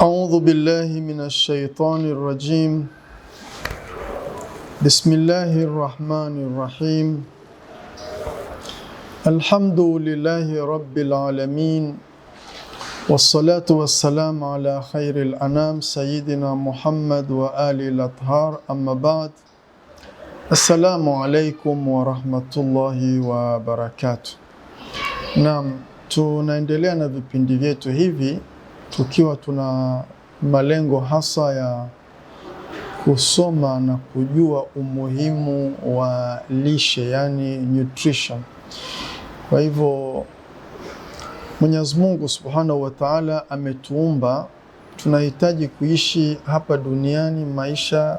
أعوذ بالله من الشيطان الرجيم. بسم الله الرحمن الرحيم. الحمد لله رب العالمين، والصلاة والسلام على خير الأنام سيدنا محمد وآله الأطهار، أما بعد. السلام عليكم ورحمة الله وبركاته. Naam, tunaendelea na vipindi vyetu hivi tukiwa tuna malengo hasa ya kusoma na kujua umuhimu wa lishe, yani nutrition. Kwa hivyo Mwenyezi Mungu Subhanahu wa Ta'ala ametuumba, tunahitaji kuishi hapa duniani maisha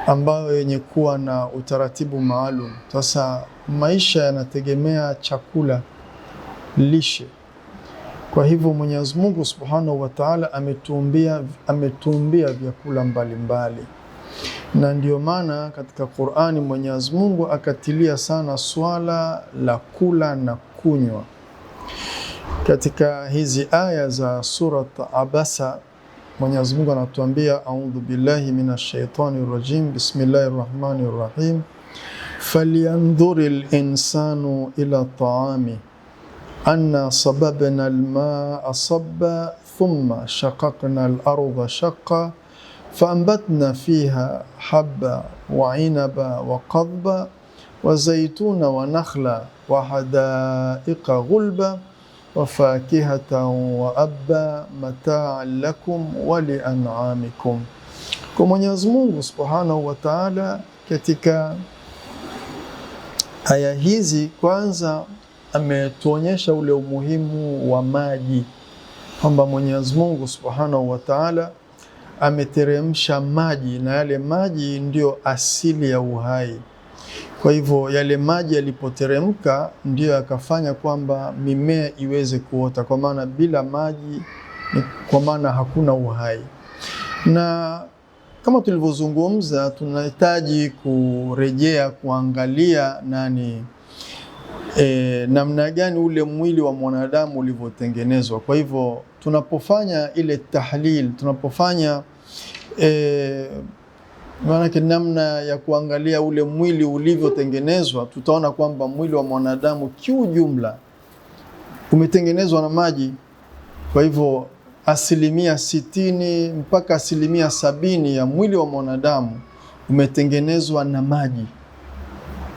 ambayo yenye kuwa na utaratibu maalum. Sasa maisha yanategemea chakula, lishe. Kwa hivyo Mwenyezi Mungu Subhanahu wa Ta'ala ametuumbia vyakula mbalimbali, na ndio maana katika Qur'ani Mwenyezi Mungu akatilia sana swala la kula na kunywa. Katika hizi aya za surat Abasa Mwenyezi Mungu anatuambia, a'udhu billahi minash shaitani rajim, bismillahir rahmanir rahim, falyanzuril insanu ila ta'ami أنا صببنا الماء صبا ثم شققنا الأرض شقا فأنبتنا فيها حبا وعنبا وقضبا وزيتون ونخلا وحدائق غلبا وفاكهة وأبا متاعا لكم ولأنعامكم. Kwa Mwenyezi Mungu Subhanahu wa Ta'ala katika aya hizi kwanza ametuonyesha ule umuhimu wa maji, kwamba Mwenyezi Mungu Subhanahu wa Ta'ala ameteremsha maji, na yale maji ndio asili ya uhai. Kwa hivyo yale maji yalipoteremka ndio yakafanya kwamba mimea iweze kuota, kwa maana bila maji kwa maana hakuna uhai. Na kama tulivyozungumza, tunahitaji kurejea kuangalia namna gani ule mwili wa mwanadamu ulivyotengenezwa. Kwa hivyo tunapofanya ile tahlil, tunapofanya namna ya kuangalia ule mwili ulivyotengenezwa, tutaona kwamba mwili wa mwanadamu kiujumla umetengenezwa na maji. Kwa hivyo 60% mpaka 70% ya mwili wa mwanadamu umetengenezwa na maji,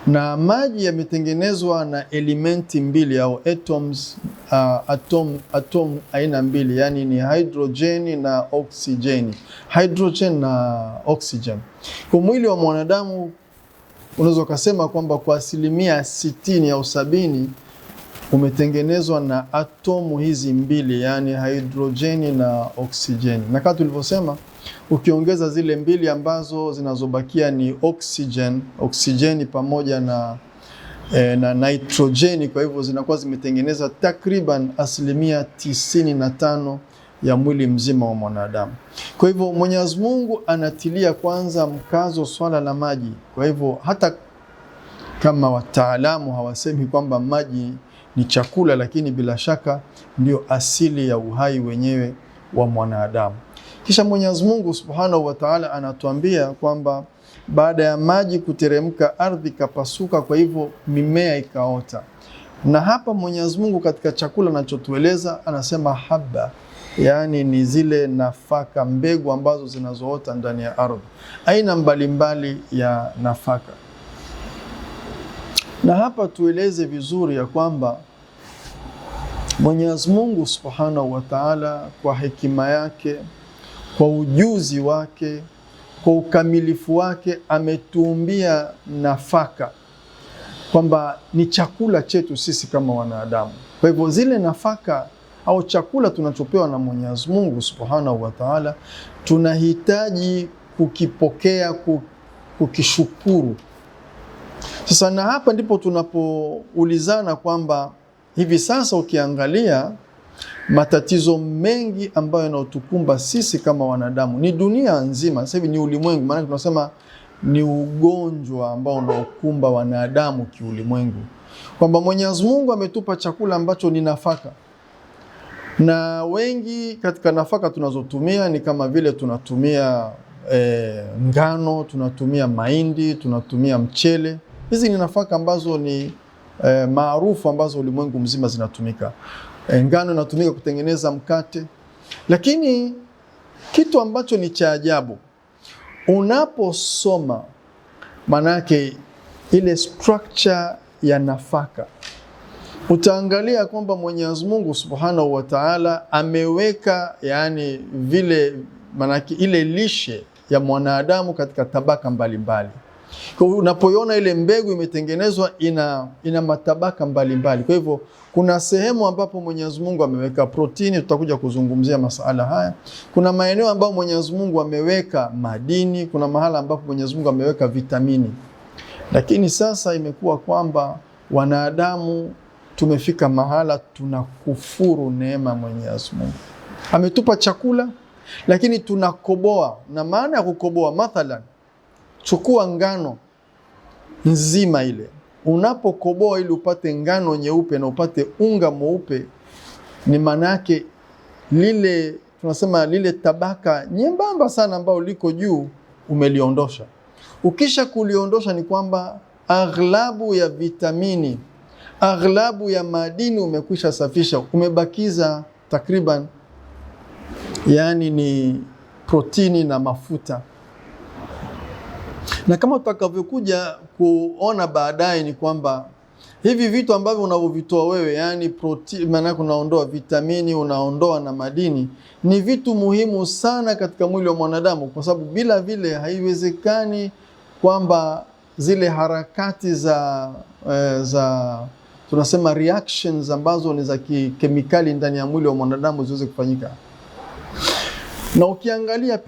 na maji yametengenezwa na elementi mbili au atom aina mbili, yani ni hydrogen na oxygen. Hydrogen na oxygen. Kwa mwili wa mwanadamu unaweza kusema kwamba kwa 60% au 70% umetengenezwa na atomu hizi mbili, yani hydrogen na oxygen. Na kama tulivyosema, ukiongeza zile mbili ambazo zinazobakia ni oxygen pamoja na nitrogen, kwa hivyo zinakuwa zimetengeneza takriban 95% ya mwili mzima wa mwanadamu. Kwa hivyo Mwenyezi Mungu anatilia kwanza mkazo swala la maji. Kwa hivyo hata kama wataalamu hawasemi kwamba maji ni chakula, lakini bila shaka ndio asili ya uhai wenyewe wa mwanadamu. Kisha Mwenyezi Mungu Subhanahu wa Ta'ala anatuambia kwamba baada ya maji kuteremka, ardhi kapasuka, kwa hivyo mimea ikaota. Na hapa Mwenyezi Mungu katika chakula anachotueleza anasema haba, yani ni zile nafaka, mbegu ambazo zinazoota ndani ya ardhi, aina mbalimbali ya nafaka. Na hapa tueleze vizuri ya kwamba Mwenyezi Mungu Subhanahu wa Ta'ala kwa hekima yake, kwa ujuzi wake, kwa ukamilifu wake ametuumbia nafaka kwamba ni chakula chetu sisi kama wanadamu. Kwa hivyo zile nafaka au chakula tunachopewa na Mwenyezi Mungu Subhanahu wa Ta'ala tunahitaji kukipokea, kukishukuru. Sasa na hapa ndipo tunapoulizana kwamba hivi sasa ukiangalia matatizo mengi ambayo yanayotukumba sisi kama wanadamu ni dunia nzima, sasa hivi ni ulimwengu, maana tunasema ni ugonjwa ambao unaokumba wanadamu kiulimwengu, kwamba Mwenyezi Mungu ametupa chakula ambacho ni nafaka. Na wengi katika nafaka tunazotumia ni kama vile tunatumia ngano, tunatumia mahindi, tunatumia mchele. Hizi ni nafaka ambazo ni maarufu ambazo ulimwengu mzima zinatumika. Ngano inatumika kutengeneza mkate. Lakini kitu ambacho ni cha ajabu, unaposoma manake ile structure ya nafaka, utaangalia kwamba Mwenyezi Mungu Subhanahu wa Ta'ala ameweka yani vile manake ile lishe ya mwanadamu katika tabaka mbalimbali. Kwa hivyo unapoiona ile mbegu imetengenezwa ina matabaka mbalimbali. Kwa hivyo kuna sehemu ambapo Mwenyezi Mungu ameweka protini, tutakuja kuzungumzia masala haya. Kuna maeneo ambapo Mwenyezi Mungu ameweka madini, kuna mahala ambapo Mwenyezi Mungu ameweka vitamini. Lakini sasa imekuwa kwamba wanadamu tumefika mahala tunakufuru neema Mwenyezi Mungu. Ametupa chakula lakini tunakoboa. Na maana ya kukoboa, mathalan chukua ngano nzima ile. Unapokoboa ili upate ngano nyeupe na upate unga mweupe, ni manake lile tunasema lile tabaka nyembamba sana ambao liko juu umeliondosha. Ukisha kuliondosha ni kwamba aghlabu ya vitamini, aghlabu ya madini umekwisha safisha, umebakiza takriban yani ni protini na mafuta. Na kama tutakavyokuja kuona baadaye ni kwamba hivi vitu ambavyo unavovitoa wewe, yani protini, maana unaondoa vitamini, unaondoa na madini, ni vitu muhimu sana katika mwili wa mwanadamu, kwa sababu bila vile haiwezekani kwamba zile harakati za tunasema reactions ambazo ni za kemikali ndani ya mwili wa mwanadamu ziweze kufanyika. Na ukiangalia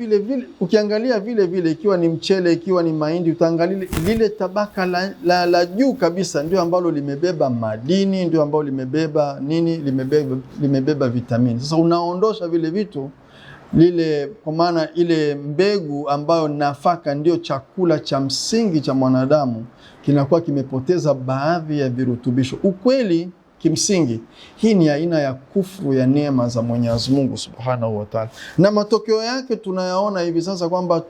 vile vile ikiwa ni mchele, ikiwa ni mahindi, utaangalia lile tabaka la juu kabisa ndio ambalo limebeba madini, ndio ambalo limebeba nini, limebeba vitamini. Sasa unaondosha vile vitu lile, kwa maana ile mbegu ambayo nafaka ndio chakula cha msingi cha mwanadamu kinakuwa kimepoteza baadhi ya virutubisho. Ukweli kimsingi hii ni aina ya kufuru ya neema za Mwenyezi Mungu Subhanahu wa Ta'ala. Na matokeo yake tunayaona hivi sasa kwamba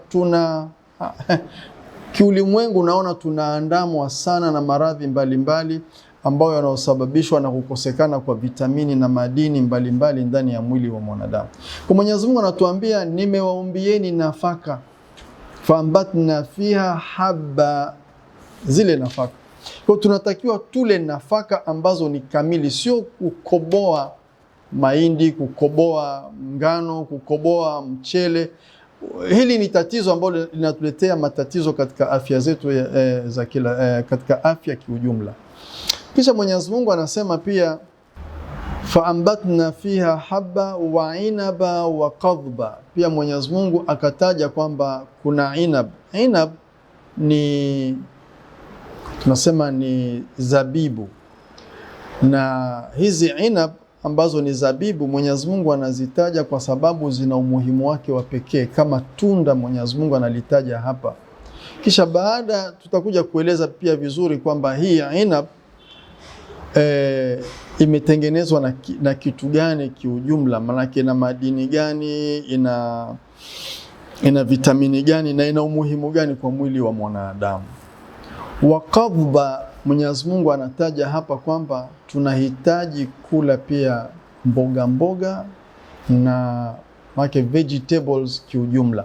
kiulimwengu naona tunaandamwa sana na maradhi mbalimbali ambayo yanayosababishwa na kukosekana kwa vitamini na madini mbalimbali ndani ya mwili wa mwanadamu. Kwa Mwenyezi Mungu anatuambia, nimewaumbieni nafaka faambatna fiha habba, zile nafaka. Kwa tunatakiwa tule nafaka ambazo ni kamili, sio kukoboa mahindi, kukoboa ngano, kukoboa mchele. Hili ni tatizo ambalo linatuletea matatizo katika afya zetu za katika afya kiujumla. Kisha Mwenyezi Mungu anasema pia faambatna fiha habba wa inaba wa qadhba. Pia Mwenyezi Mungu akataja kwamba kuna inab. Inab ni tunasema ni zabibu, na hizi inab ambazo ni zabibu Mwenyezi Mungu anazitaja kwa sababu zina umuhimu wake wa pekee kama tunda Mwenyezi Mungu analitaja hapa. Kisha baada tutakuja kueleza pia vizuri kwamba hii inab imetengenezwa na kitu gani kiujumla, maana ina madini gani, ina vitamini gani na ina umuhimu gani kwa mwili wa mwanadamu. Waqadhba, Mwenyezi Mungu anataja hapa kwamba tunahitaji kula pia mboga mboga na vegetables kiujumla,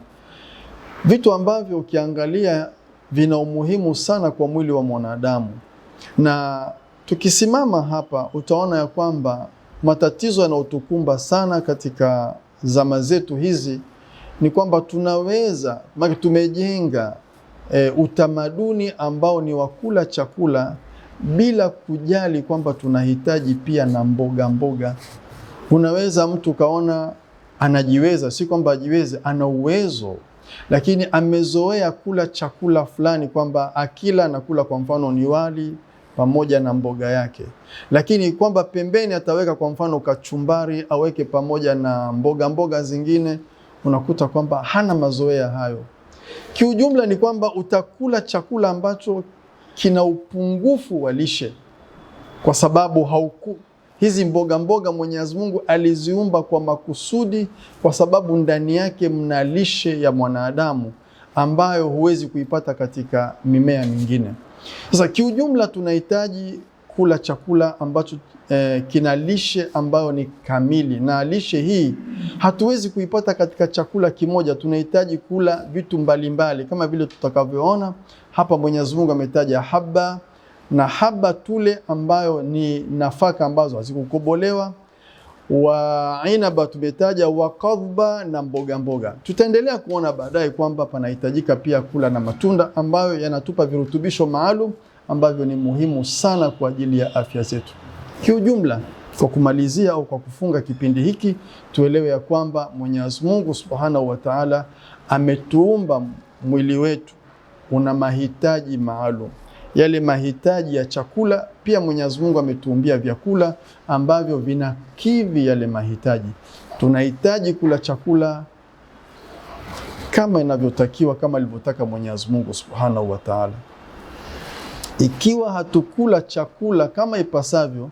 vitu ambavyo ukiangalia vina umuhimu sana kwa mwili wa mwanadamu. Na tukisimama hapa utaona ya kwamba matatizo yanayotukumba sana katika zama zetu hizi ni kwamba tunaweza tumejenga utamaduni ambao ni wakula chakula bila kujali kwamba tunahitaji pia na mboga mboga. Unaweza mtu kaona anajiweza, si kwamba ajiweze, ana uwezo, lakini amezoea kula chakula fulani kwamba akila anakula kwa mfano ni wali pamoja na mboga yake, lakini kwamba pembeni ataweka kwa mfano kachumbari aweke pamoja na mboga zingine, unakuta kwamba hana mazoea hayo. Kiujumla ni kwamba utakula chakula ambacho kina upungufu wa lishe, kwa sababu Hizi mboga mboga Mwenyezi Mungu aliziumba kwa makusudi, kwa sababu ndani yake mna lishe ya mwanadamu ambayo huwezi kuipata katika mimea mingine. Sasa kiujumla tunahitaji kula chakula ambacho kina lishe ambayo ni kamili, na lishe hii hatuwezi kuipata katika chakula kimoja. Tunahitaji kula vitu mbalimbali kama vile tutakavyoona hapa. Mwenyezi Mungu ametaja haba, na haba tule ambayo ni nafaka ambazo hazikukobolewa, wa inaba tumetaja, wa kadhba na mboga mboga. Tutaendelea kuona baadaye kwamba panahitajika pia kula na matunda ambayo yanatupa virutubisho maalum ambavyo ni muhimu sana kwa ajili ya afya zetu. Kiujumla, kwa kumalizia au kwa kufunga kipindi hiki, tuelewe ya kwamba Mwenyezi Mungu Subhanahu wa Ta'ala ametuumba mwili wetu una mahitaji maalum. Yale mahitaji ya chakula pia Mwenyezi Mungu ametuumbia vyakula ambavyo vinakidhi yale mahitaji. Tunahitaji kula chakula kama inavyotakiwa, kama alivyotaka Mwenyezi Mungu Subhanahu wa Ta'ala. Ikiwa hatukula chakula kama ipasavyo,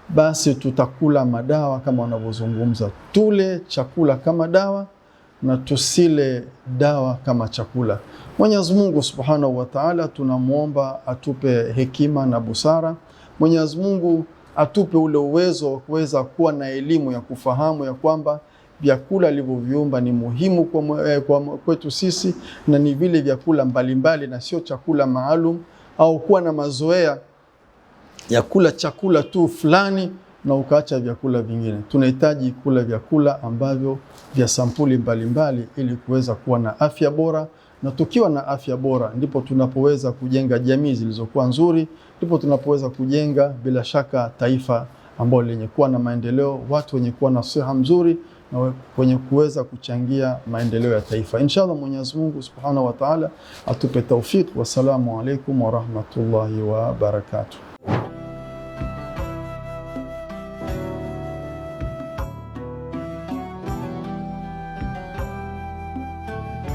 basi tutakula madawa kama wanavyozungumza. Tule chakula kama dawa na tusile dawa kama chakula. Mwenyezi Mungu Subhanahu wa Ta'ala tunamuomba atupe hekima na busara. Mwenyezi Mungu atupe ule uwezo wa kuweza kuwa na elimu ya kufahamu ya kwamba vyakula alivyoviumba ni muhimu kwetu sisi, na ni vile vyakula mbalimbali na sio chakula maalum, au kuwa na mazoea ya kula chakula tu fulani na ukaacha vyakula vingine. Tunahitaji kula vyakula ambavyo vya sampuli mbalimbali ili kuweza kuwa na afya bora, na tukiwa na afya bora ndipo tunapoweza kujenga jamii zilizokuwa nzuri, ndipo tunapoweza kujenga bila shaka taifa ambalo lenye kuwa na maendeleo, watu wenye kuwa na siha mzuri na wenye kuweza kuchangia maendeleo ya taifa. Inshallah Mwenyezi Mungu Subhanahu wa Ta'ala atupe tawfik. Wassalamu alaikum wa rahmatullahi wa barakatuh.